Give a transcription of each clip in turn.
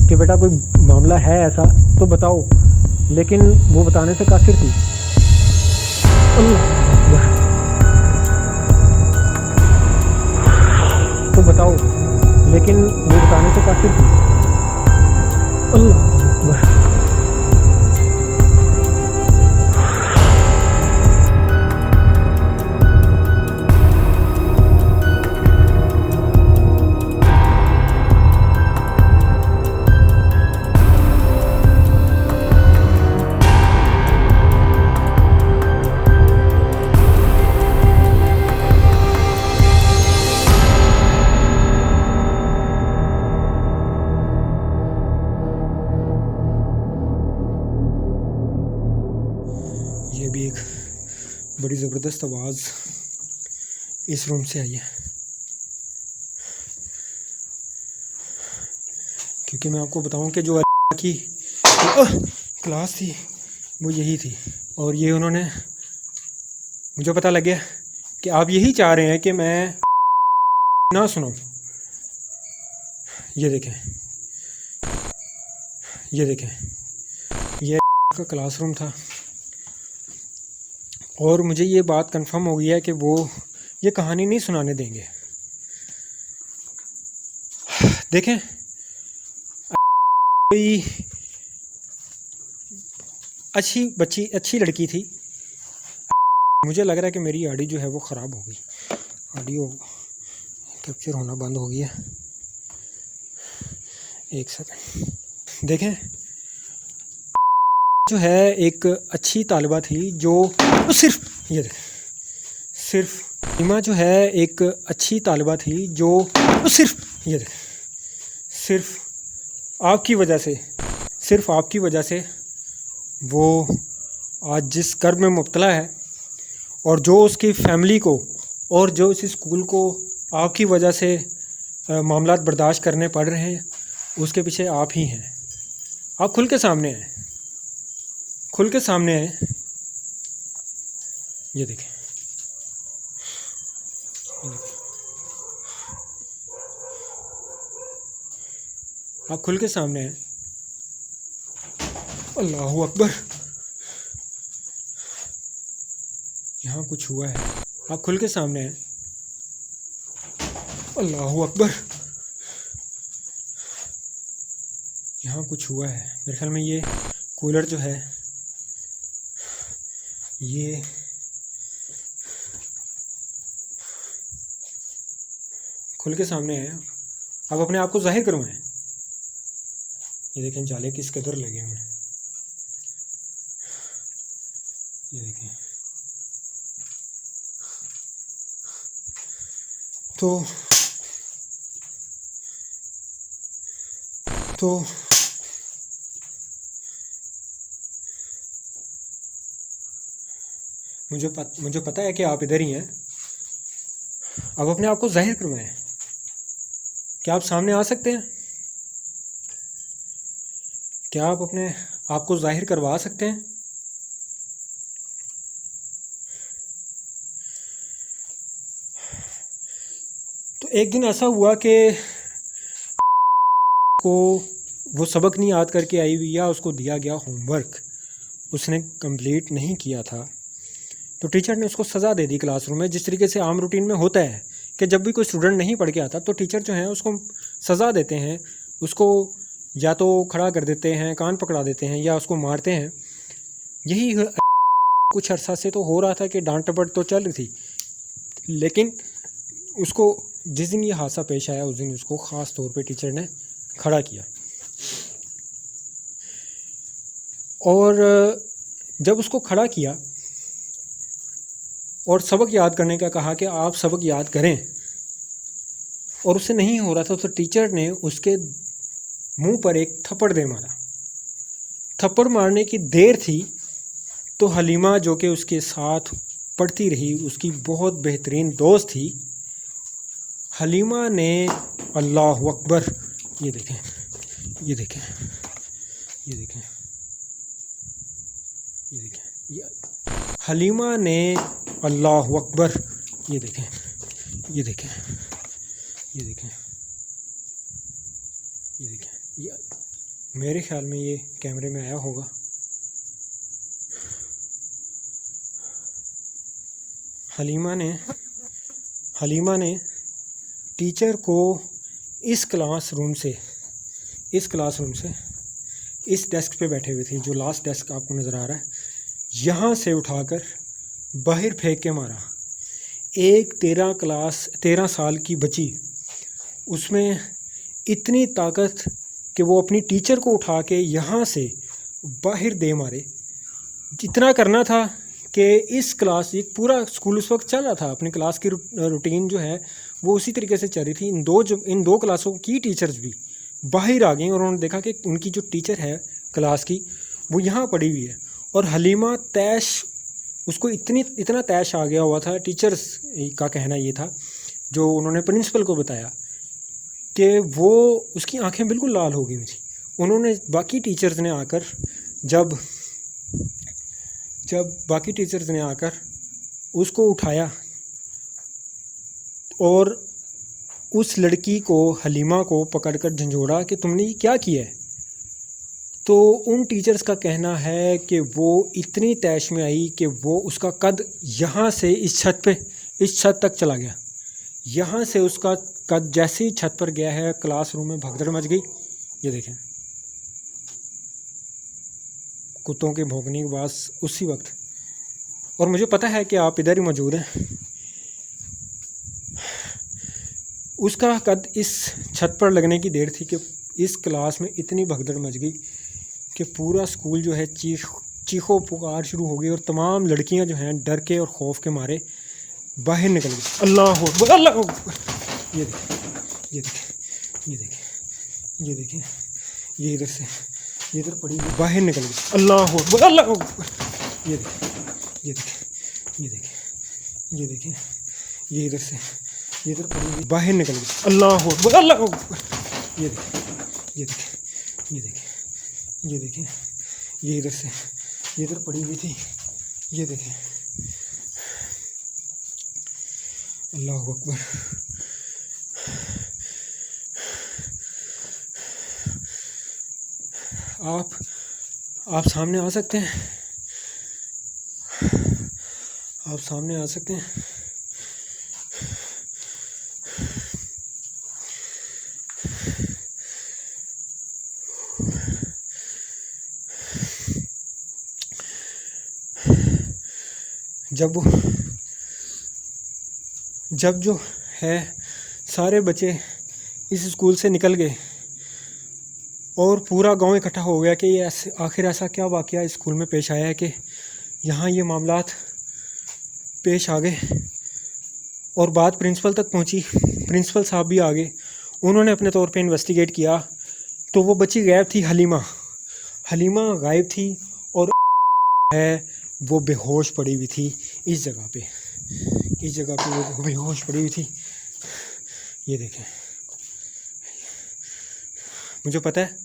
कि बेटा कोई मामला है ऐसा तो बताओ, लेकिन वो बताने से कासिर थी। अल्लाह, तो बताओ, लेकिन वो बताने से कासिर थी। अल्लाह, ये भी एक बड़ी ज़बरदस्त आवाज़ इस रूम से आई है, क्योंकि मैं आपको बताऊं कि जो की क्लास थी वो यही थी, और ये उन्होंने, मुझे पता लग गया कि आप यही चाह रहे हैं कि मैं ना सुनाऊं। ये देखें, ये देखें, ये का क्लासरूम था, और मुझे ये बात कंफर्म हो गई है कि वो ये कहानी नहीं सुनाने देंगे। देखें, कोई अच्छी बच्ची, अच्छी लड़की थी। मुझे लग रहा है कि मेरी आड़ी जो है वो ख़राब हो गई, ऑडियो कैप्चर होना बंद हो गया। एक सेकंड, देखें, जो है एक अच्छी तालिबा थी जो सिर्फ, ये देखें, सिर्फ इमा जो है एक अच्छी तालिबा थी जो सिर्फ, ये देखें, सिर्फ आपकी वजह से, सिर्फ आपकी वजह से वो आज जिस कर्ब में मुब्तला है, और जो उसकी फैमिली को और जो इस स्कूल को आपकी वजह से मामलात बर्दाश्त करने पड़ रहे हैं, उसके पीछे आप ही हैं। आप खुल के सामने हैं, खुल के सामने हैं। ये देखें, आप खुल के सामने हैं। अल्लाहु अकबर, यहाँ कुछ हुआ है। आप खुल के सामने हैं। अल्लाहु अकबर, यहाँ कुछ हुआ है। मेरे ख्याल में ये कूलर जो है ये खुल के सामने है। अब अपने आप को जाहिर करवाएं। ये देखें जाले किस कदर लगे हुए हैं, ये देखें। तो मुझे पता है कि आप इधर ही हैं। अब अपने आप को जाहिर करवाएं। क्या आप सामने आ सकते हैं? क्या आप अपने आप को जाहिर करवा सकते हैं? तो एक दिन ऐसा हुआ कि को वो सबक नहीं याद करके आई हुई, या उसको दिया गया होमवर्क उसने कंप्लीट नहीं किया था, तो टीचर ने उसको सज़ा दे दी क्लासरूम में। जिस तरीके से आम रूटीन में होता है कि जब भी कोई स्टूडेंट नहीं पढ़ के आता तो टीचर जो है उसको सज़ा देते हैं, उसको या तो खड़ा कर देते हैं, कान पकड़ा देते हैं, या उसको मारते हैं। यही कुछ अरसा से तो हो रहा था कि डांट टपट तो चल रही थी, लेकिन उसको जिस दिन ये हादसा पेश आया उस दिन उसको ख़ास तौर पे टीचर ने खड़ा किया। और जब उसको खड़ा किया और सबक याद करने का कहा कि आप सबक याद करें, और उससे नहीं हो रहा था, तो टीचर ने उसके मुंह पर एक थप्पड़ दे मारा। थप्पड़ मारने की देर थी तो हलीमा जो कि उसके साथ पढ़ती रही, उसकी बहुत बेहतरीन दोस्त थी, हलीमा ने अल्लाह अकबर, ये देखें, ये देखें, ये देखें, ये देखें, ये हलीमा ने अल्लाह अकबर, ये देखें, ये देखें, ये देखें, ये देखें, ये मेरे ख्याल में ये कैमरे में आया होगा। हलीमा ने टीचर को इस क्लासरूम से इस डेस्क पे बैठे हुए थे, जो लास्ट डेस्क आपको नज़र आ रहा है, यहाँ से उठाकर बाहर फेंक के मारा। एक 13 साल की बच्ची, उसमें इतनी ताकत कि वो अपनी टीचर को उठा के यहाँ से बाहर दे मारे। जितना करना था कि इस क्लास, एक पूरा स्कूल उस वक्त चल रहा था, अपनी क्लास की रूटीन जो है वो उसी तरीके से चल रही थी। इन दो क्लासों की टीचर्स भी बाहर आ गई और उन्होंने देखा कि उनकी जो टीचर है क्लास की वो यहाँ पड़ी हुई है। और हलीमा तैश, उसको इतना तैश आ गया हुआ था, टीचर्स का कहना ये था, जो उन्होंने प्रिंसिपल को बताया, कि वो उसकी आंखें बिल्कुल लाल हो गई थी। उन्होंने बाकी टीचर्स ने आकर जब बाकी टीचर्स ने आकर उसको उठाया और उस लड़की को, हलीमा को पकड़कर झंझोड़ा कि तुमने ये क्या किया है। तो उन टीचर्स का कहना है कि वो इतनी तैश में आई कि वो, उसका कद यहाँ से इस छत तक चला गया। यहाँ से उसका कद जैसे ही छत पर गया है, क्लासरूम में भगदड़ मच गई। ये देखें, कुत्तों के भौंकने की आवाज़ उसी वक्त। और मुझे पता है कि आप इधर ही मौजूद हैं। उसका कद इस छत पर लगने की देर थी कि इस क्लास में इतनी भगदड़ मच गई कि पूरा स्कूल जो है चीखो पुकार शुरू हो गई और तमाम लड़कियां जो हैं डर के और खौफ के मारे बाहर निकल गई। अल्लाह अकबर। ये देखें, ये इधर से, ये इधर पड़ी हुई बाहर निकल गई। अल्लाह अकबर। ये देखें, ये इधर से, ये इधर पड़ी हुई बाहर निकल गई। अल्लाह अकबर। ये देखें, ये इधर से, ये इधर पड़ी हुई थी। ये देखें, अल्लाह अकबर। आप सामने आ सकते हैं, आप सामने आ सकते हैं। जब जो है सारे बच्चे इस स्कूल से निकल गए और पूरा गांव इकट्ठा हो गया कि ये आखिर ऐसा क्या वाक़या इस स्कूल में पेश आया है कि यहाँ ये मामलात पेश आ गए। और बात प्रिंसिपल तक पहुँची, प्रिंसिपल साहब भी आ गए। उन्होंने अपने तौर पे इन्वेस्टिगेट किया तो वो बच्ची गायब थी, हलीमा गायब थी और है वो बेहोश पड़ी हुई थी इस जगह पे वो बेहोश पड़ी हुई थी। ये देखें, मुझे पता है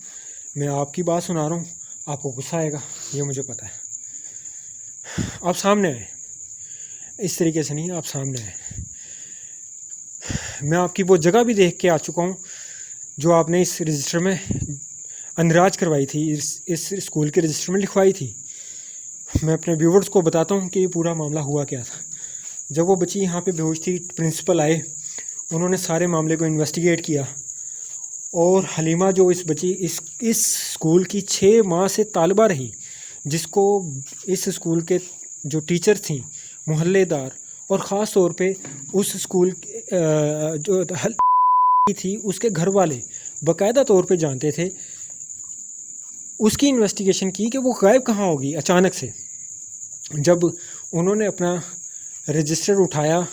मैं आपकी बात सुना रहा हूँ, आपको गुस्सा आएगा, ये मुझे पता है। आप सामने आए, इस तरीके से नहीं, आप सामने आए। मैं आपकी वो जगह भी देख के आ चुका हूँ जो आपने इस रजिस्टर में अंदराज करवाई थी, इस स्कूल के रजिस्टर में लिखवाई थी। मैं अपने व्यूवर्स को बताता हूँ कि ये पूरा मामला हुआ क्या था। जब वो बच्ची यहाँ पे बेहोश थी, प्रिंसिपल आए, उन्होंने सारे मामले को इन्वेस्टिगेट किया और हलीमा जो इस बच्ची इस स्कूल की 6 माह से तालिबा रही, जिसको इस स्कूल के जो टीचर थी, मोहल्लेदार और ख़ास तौर पे उस स्कूल जो थी उसके घर वाले बाकायदा तौर पे जानते थे, उसकी इन्वेस्टिगेशन की कि वो गायब कहाँ होगी। अचानक से जब उन्होंने अपना रजिस्टर उठाया,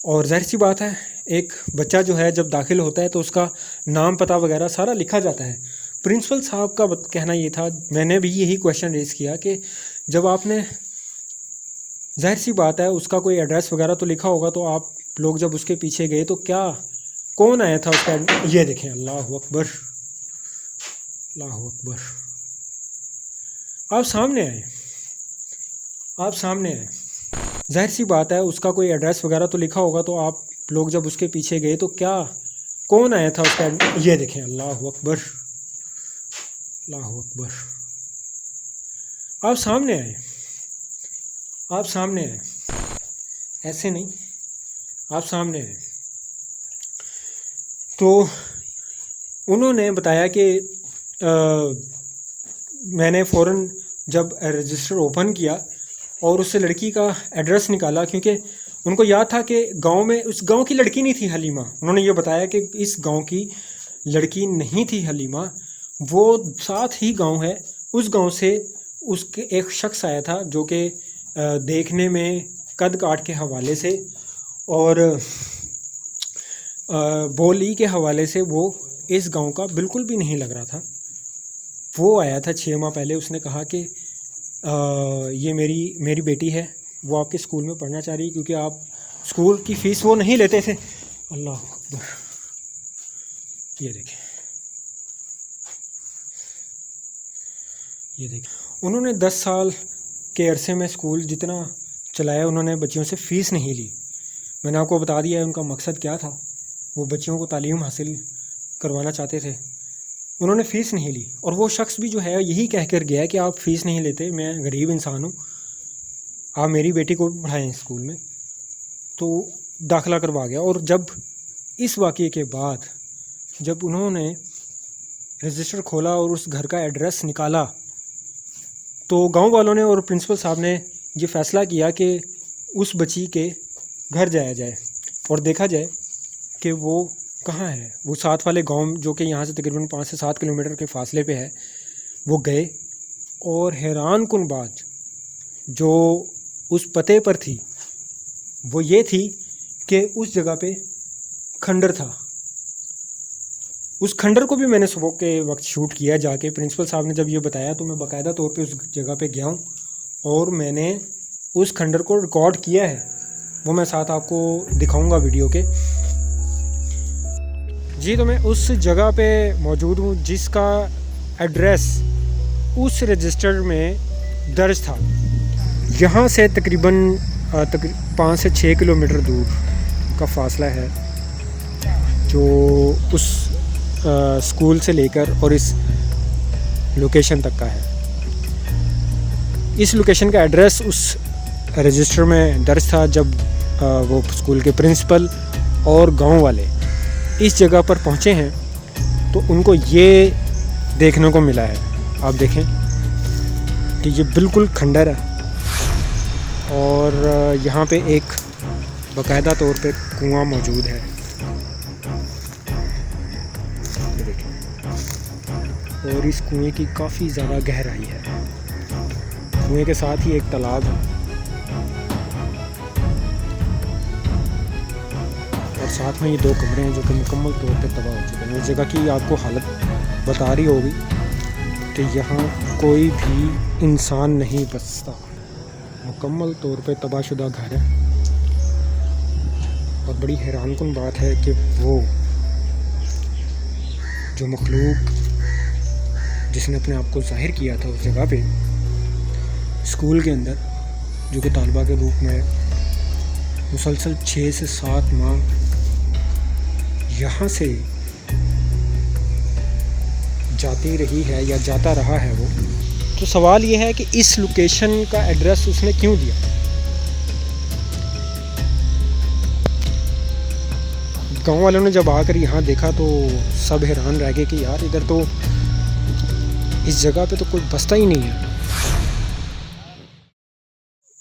और जाहिर सी बात है एक बच्चा जो है जब दाखिल होता है तो उसका नाम पता वगैरह सारा लिखा जाता है। प्रिंसिपल साहब का कहना ये था, मैंने भी यही क्वेश्चन रेज़ किया कि जब आपने, जाहिर सी बात है उसका कोई एड्रेस वगैरह तो लिखा होगा, तो आप लोग जब उसके पीछे गए तो क्या, कौन आया था उसका? ये देखें, अल्लाह अकबर, अल्लाह अकबर। आप सामने आए, आप सामने आए। जाहिर सी बात है उसका कोई एड्रेस वगैरह तो लिखा होगा, तो आप लोग जब उसके पीछे गए तो क्या, कौन आया था उसका? ये देखें, अल्लाह अकबर, अल्लाह अकबर। आप सामने आए, आप सामने आए, ऐसे नहीं, आप सामने आए। तो उन्होंने बताया कि मैंने फ़ौरन जब रजिस्टर ओपन किया और उससे लड़की का एड्रेस निकाला, क्योंकि उनको याद था कि गांव में उस गांव की लड़की नहीं थी हलीमा। उन्होंने ये बताया कि इस गांव की लड़की नहीं थी हलीमा, वो साथ ही गांव है। उस गांव से उसके एक शख्स आया था जो कि देखने में कद काट के हवाले से और बोली के हवाले से वो इस गांव का बिल्कुल भी नहीं लग रहा था। वो आया था 6 माह पहले। उसने कहा कि ये मेरी बेटी है, वो आपके स्कूल में पढ़ना चाह रही है, क्योंकि आप स्कूल की फ़ीस वो नहीं लेते थे। अल्लाह अकबर। ये देखें, ये देखें, उन्होंने 10 साल के अरसे में स्कूल जितना चलाया, उन्होंने बच्चियों से फ़ीस नहीं ली। मैंने आपको बता दिया है उनका मकसद क्या था। वो बच्चियों को तालीम हासिल करवाना चाहते थे, उन्होंने फ़ीस नहीं ली। और वो शख्स भी जो है यही कह कर गया कि आप फ़ीस नहीं लेते, मैं गरीब इंसान हूँ, आप मेरी बेटी को पढ़ाएं स्कूल में। तो दाखिला करवा गया। और जब इस वाक़ये के बाद जब उन्होंने रजिस्टर खोला और उस घर का एड्रेस निकाला, तो गांव वालों ने और प्रिंसिपल साहब ने ये फ़ैसला किया कि उस बच्ची के घर जाया जाए और देखा जाए कि वो कहाँ है। वो साथ वाले गांव जो कि यहाँ से तकरीबन 5 से 7 किलोमीटर के फासले पे है, वो गए। और हैरान कुन बात जो उस पते पर थी वो ये थी कि उस जगह पे खंडर था। उस खंडर को भी मैंने सुबह के वक्त शूट किया जाके। प्रिंसिपल साहब ने जब ये बताया तो मैं बाकायदा तौर पे उस जगह पे गया हूँ और मैंने उस खंडर को रिकॉर्ड किया है। वो मैं साथ आपको दिखाऊंगा वीडियो के। जी, तो मैं उस जगह पे मौजूद हूँ जिसका एड्रेस उस रजिस्टर में दर्ज था। यहाँ से तकरीबन 5 से 6 किलोमीटर दूर का फासला है जो उस स्कूल से लेकर और इस लोकेशन तक का है। इस लोकेशन का एड्रेस उस रजिस्टर में दर्ज था। जब वो स्कूल के प्रिंसिपल और गांव वाले इस जगह पर पहुंचे हैं तो उनको ये देखने को मिला है। आप देखें कि ये बिल्कुल खंडर है और यहाँ पे एक बाकायदा तौर पे कुआं मौजूद है। और इस कुएं की काफ़ी ज़्यादा गहराई है। कुएं के साथ ही एक तालाब है और साथ में ये 2 कमरे हैं जो कि मुकम्मल तौर पे तबाह हो चुके हैं। उस जगह की आपको हालत बता रही होगी कि यहाँ कोई भी इंसान नहीं बसता, मुकम्मल तौर पे तबाहशुदा घर है। और बड़ी हैरानकुन बात है कि वो जो मखलूक जिसने अपने आप को ज़ाहिर किया था उस जगह पे स्कूल के अंदर, जो कि तालबा के रूप में मुसलसल 6 से 7 माह यहाँ से जाती रही है या जाता रहा है वो। तो सवाल ये है कि इस लोकेशन का एड्रेस उसने क्यों दिया। गांव वालों ने जब आकर यहाँ देखा तो सब हैरान रह गए कि यार इधर तो इस जगह पे तो कोई बसता ही नहीं है।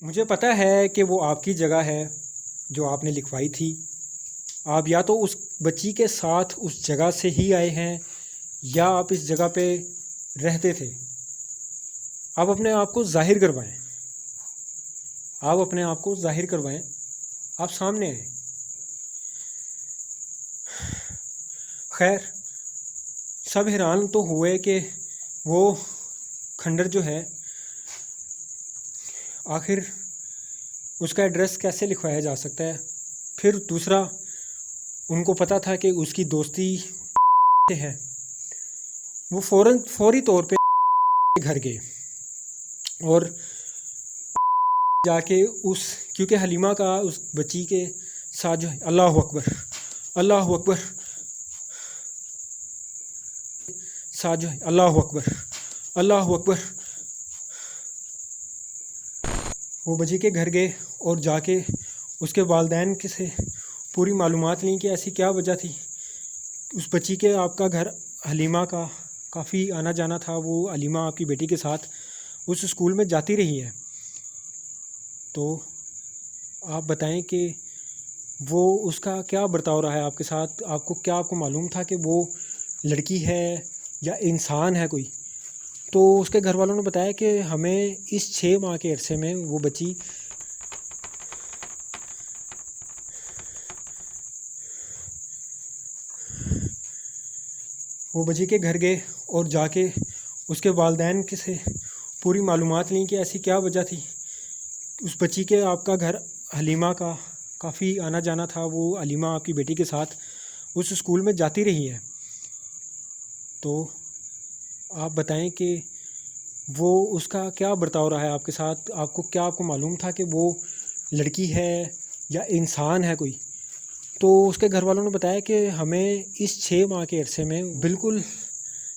मुझे पता है कि वो आपकी जगह है जो आपने लिखवाई थी। आप या तो उस बच्ची के साथ उस जगह से ही आए हैं या आप इस जगह पे रहते थे। आप अपने आप को जाहिर करवाएं, आप अपने आप को जाहिर करवाएं, आप सामने आए। खैर, सब हैरान तो हुए कि वो खंडर जो है आखिर उसका एड्रेस कैसे लिखवाया जा सकता है। फिर दूसरा, उनको पता था कि उसकी दोस्ती से है। वो फौरी तौर पे घर गए और जाके क्योंकि हलीमा का उस बच्ची के साथ जो है, अल्लाह अकबर, अल्लाह अकबर, साथ जो है, अल्लाह अकबर, अल्लाह अकबर। वो बच्ची के घर गए और जाके उसके वालिदैन के से पूरी मालूमात ली कि ऐसी क्या वजह थी। उस बच्ची के आपका घर हलीमा का काफ़ी आना जाना था, वो हलीमा आपकी बेटी के साथ उस स्कूल में जाती रही है। तो आप बताएं कि वो उसका क्या बर्ताव रहा है आपके साथ, आपको मालूम था कि वो लड़की है या इंसान है कोई। तो उसके घर वालों ने बताया कि हमें इस 6 माह के अरसे में वो बच्ची के घर गए और जाके उसके वालिदैन के से पूरी मालूमात ली कि ऐसी क्या वजह थी। उस बच्ची के आपका घर हलीमा का काफ़ी आना जाना था, वो हलीमा आपकी बेटी के साथ उस स्कूल में जाती रही है। तो आप बताएं कि वो उसका क्या बर्ताव रहा है आपके साथ, आपको मालूम था कि वो लड़की है या इंसान है कोई। तो उसके घर वालों ने बताया कि हमें इस 6 माह के अरसे में बिल्कुल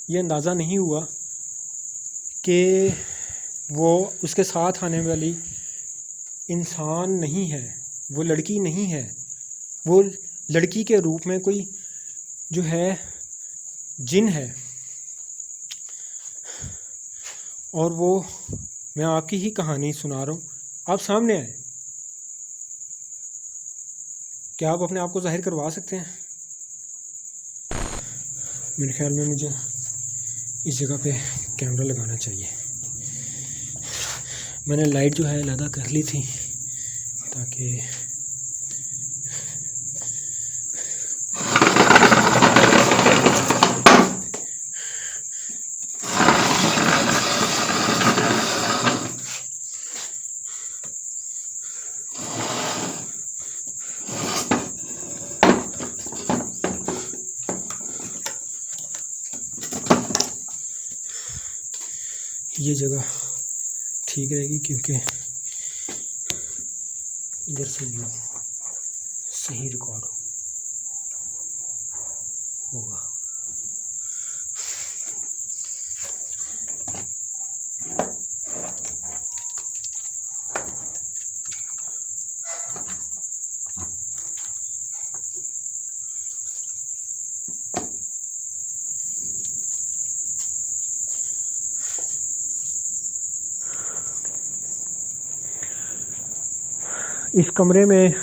ये अंदाज़ा नहीं हुआ कि वो उसके साथ आने वाली इंसान नहीं है, वो लड़की नहीं है, वो लड़की के रूप में कोई जो है जिन है। और वो मैं आपकी ही कहानी सुना रहा हूँ, आप सामने आए। क्या आप अपने आप को जाहिर करवा सकते हैं? मेरे ख्याल में मुझे इस जगह पे कैमरा लगाना चाहिए। मैंने लाइट जो है अलग कर ली थी ताकि ये जगह ठीक रहेगी, क्योंकि इधर से व्यू सही रिकॉर्ड होगा। इस कमरे में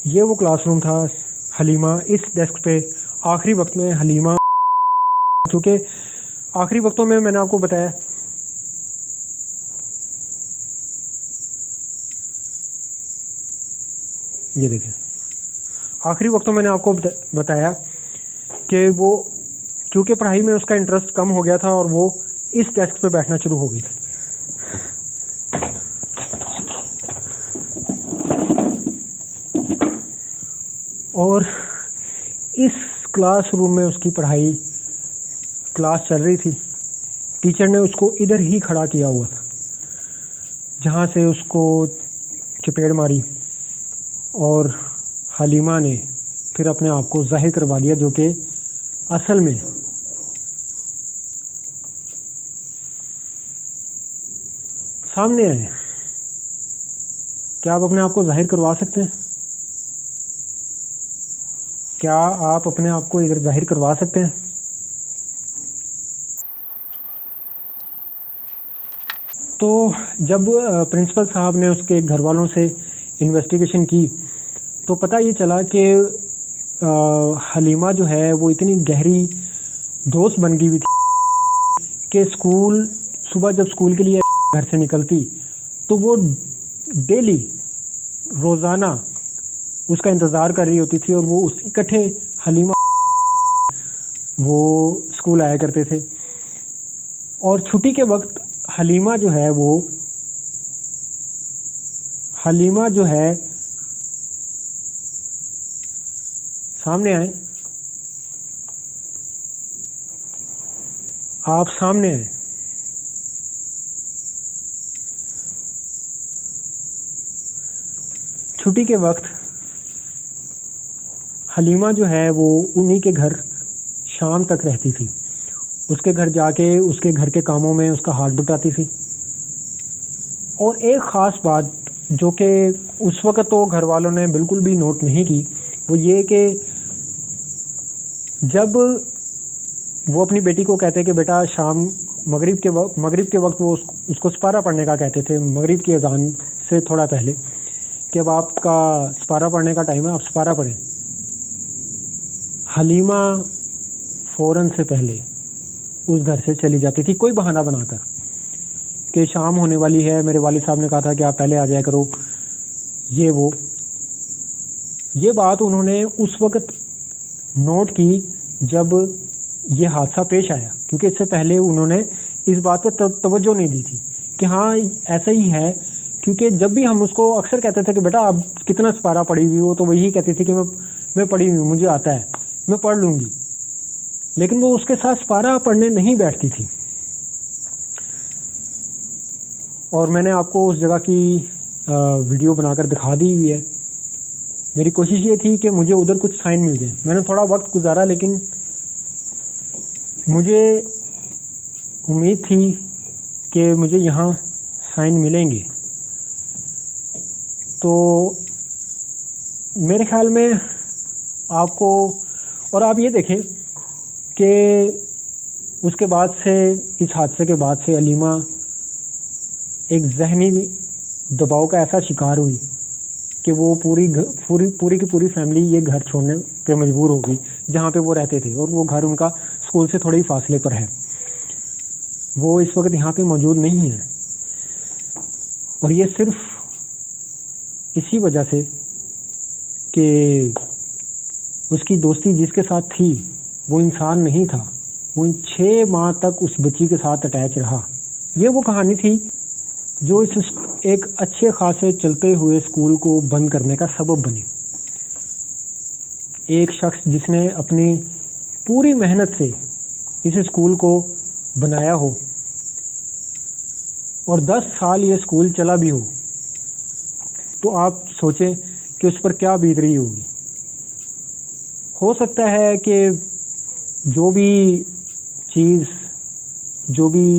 ये वो क्लासरूम था। हलीमा इस डेस्क पे आखिरी वक्त में हलीमा, चूँकि आखिरी वक्तों में मैंने आपको बताया ये देखें, आखिरी वक्तों मैंने आपको बताया कि वो चूँकि पढ़ाई में उसका इंटरेस्ट कम हो गया था और वो इस डेस्क पे बैठना शुरू हो गई थी। और इस क्लासरूम में उसकी पढ़ाई क्लास चल रही थी। टीचर ने उसको इधर ही खड़ा किया हुआ था जहाँ से उसको चपेट मारी, और हलीमा ने फिर अपने आप को जाहिर करवा दिया, जो कि असल में सामने है। क्या आप अपने आप को जाहिर करवा सकते हैं? क्या आप अपने आप को इधर जाहिर करवा सकते हैं? तो जब प्रिंसिपल साहब ने उसके घर वालों से इन्वेस्टिगेशन की तो पता ये चला कि हलीमा जो है वो इतनी गहरी दोस्त बन गई हुई थी कि सुबह जब स्कूल के लिए घर से निकलती तो वो डेली रोज़ाना उसका इंतज़ार कर रही होती थी, और वो उस इकट्ठे हलीमा वो स्कूल आया करते थे। और छुट्टी के वक्त हलीमा जो है सामने आए, आप सामने आए। छुट्टी के वक्त हलीमा जो है वो उन्हीं के घर शाम तक रहती थी, उसके घर जाके उसके घर के कामों में उसका हाथ बटाती थी। और एक ख़ास बात जो कि उस वक़्त तो घर वालों ने बिल्कुल भी नोट नहीं की, वो ये कि जब वो अपनी बेटी को कहते कि बेटा शाम मगरिब के वक्त वो उसको सपारा पढ़ने का कहते थे, मगरिब की अजान से थोड़ा पहले, कि अब आपका सपारा पढ़ने का टाइम है, आप सपारा पढ़ें। हलीमा फ़ौरन से पहले उस घर से चली जाती थी, कोई बहाना बनाकर कि शाम होने वाली है, मेरे वालिद साहब ने कहा था कि आप पहले आ जाया करो, ये वो। ये बात उन्होंने उस वक़्त नोट की जब ये हादसा पेश आया, क्योंकि इससे पहले उन्होंने इस बात पर तवज्जो नहीं दी थी कि हाँ ऐसा ही है। क्योंकि जब भी हम उसको अक्सर कहते थे कि बेटा आप कितना सपारा पढ़ी हुई हो, तो वही कहती थी कि मैं पढ़ी हुई हूँ, मुझे आता है, मैं पढ़ लूँगी। लेकिन वो उसके साथ सपारा पढ़ने नहीं बैठती थी। और मैंने आपको उस जगह की वीडियो बनाकर दिखा दी हुई है। मेरी कोशिश ये थी कि मुझे उधर कुछ साइन मिल जाए। मैंने थोड़ा वक्त गुजारा, लेकिन मुझे उम्मीद थी कि मुझे यहाँ साइन मिलेंगे। तो मेरे ख्याल में आपको, और आप ये देखें कि उसके बाद से, इस हादसे के बाद से अलीमा एक जहनी दबाव का ऐसा शिकार हुई कि वो पूरी की पूरी फैमिली ये घर छोड़ने पे मजबूर हो गई जहाँ पे वो रहते थे। और वो घर उनका स्कूल से थोड़े ही फासले पर है। वो इस वक्त यहाँ पे मौजूद नहीं है। और ये सिर्फ इसी वजह से कि उसकी दोस्ती जिसके साथ थी वो इंसान नहीं था, वो इन 6 माह तक उस बच्ची के साथ अटैच रहा। ये वो कहानी थी जो इस एक अच्छे खासे चलते हुए स्कूल को बंद करने का सबब बनी। एक शख्स जिसने अपनी पूरी मेहनत से इस स्कूल को बनाया हो और 10 साल ये स्कूल चला भी हो, तो आप सोचें कि उस पर क्या बीत रही होगी। हो सकता है कि जो भी चीज़, जो भी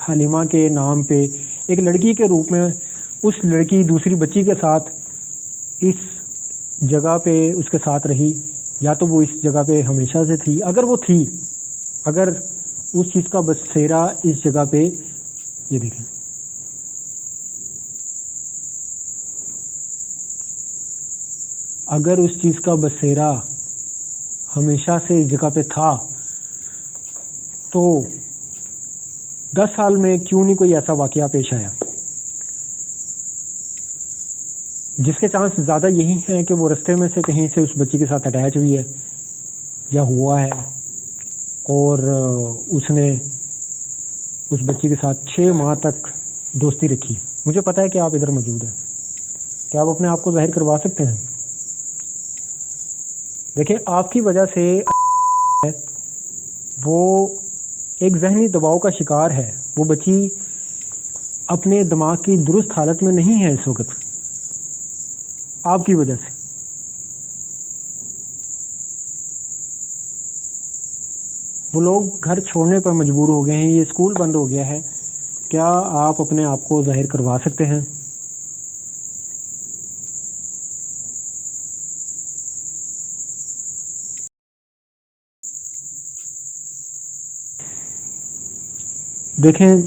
हलीमा के नाम पे एक लड़की के रूप में उस लड़की दूसरी बच्ची के साथ इस जगह पे उसके साथ रही, या तो वो इस जगह पे हमेशा से थी। अगर वो थी, अगर उस चीज़ का बसेरा इस जगह पे, ये देखें, अगर उस चीज़ का बसेरा हमेशा से इस जगह पे था, तो 10 साल में क्यों नहीं कोई ऐसा वाकया पेश आया। जिसके चांस ज़्यादा यही हैं कि वो रास्ते में से कहीं से उस बच्ची के साथ अटैच हुई है या हुआ है, और उसने उस बच्ची के साथ 6 माह तक दोस्ती रखी। मुझे पता है कि आप इधर मौजूद हैं, क्या आप अपने आप को जाहिर करवा सकते हैं? देखिए, आपकी वजह से वो एक जहनी दबाव का शिकार है। वो बच्ची अपने दिमाग की दुरुस्त हालत में नहीं है इस वक्त, आपकी वजह से। वो लोग घर छोड़ने पर मजबूर हो गए हैं, ये स्कूल बंद हो गया है। क्या आप अपने आप को जाहिर करवा सकते हैं? देखें,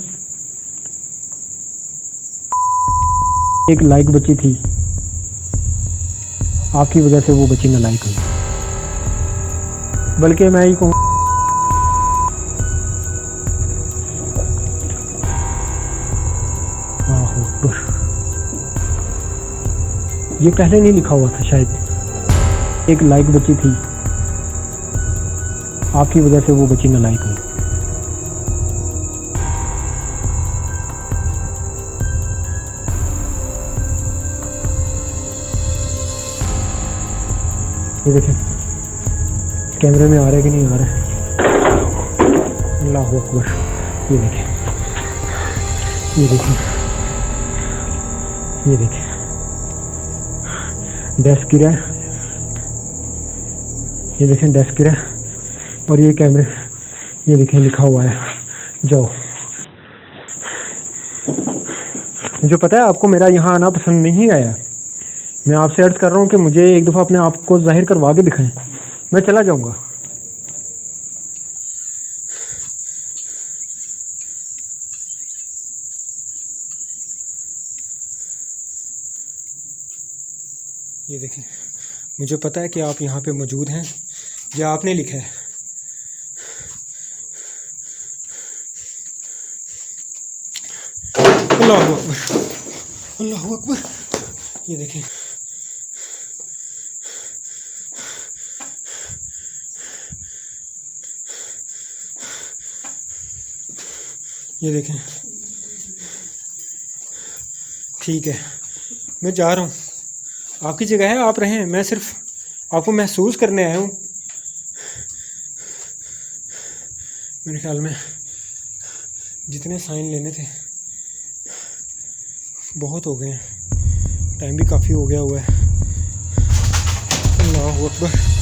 एक लायक बच्ची थी, आपकी वजह से वो बच्ची नालायक हुई। बल्कि मैं ही कहूँ, ये पहले नहीं लिखा हुआ था शायद। एक लायक बच्ची थी, आपकी वजह से वो बच्ची नालायक हुई। ये देखें, कैमरे में आ रहा है कि नहीं आ रहा है? अल्लाहु अकबर। ये देखें, ये देखें, ये देखें, डेस्क गिरा है। ये देखें, डेस्क गिरा है। और ये कैमरे, ये देखें लिखा हुआ है जाओ। मुझे पता है आपको मेरा यहाँ आना पसंद नहीं आया। मैं आपसे अर्ज कर रहा हूँ कि मुझे एक दफ़ा अपने आप को जाहिर करवा के दिखाएं, मैं चला जाऊँगा। ये देखें, मुझे पता है कि आप यहाँ पे मौजूद हैं, ये आपने लिखा है। अल्लाह अकबर, अल्लाह अकबर। ये देखें, ये देखें। ठीक है, मैं जा रहा हूँ, आपकी जगह है, आप रहें, मैं सिर्फ आपको महसूस करने आया हूँ। मेरे ख्याल में जितने साइन लेने थे बहुत हो गए हैं, टाइम भी काफ़ी हो गया हुआ है। अल्लाह अकबर।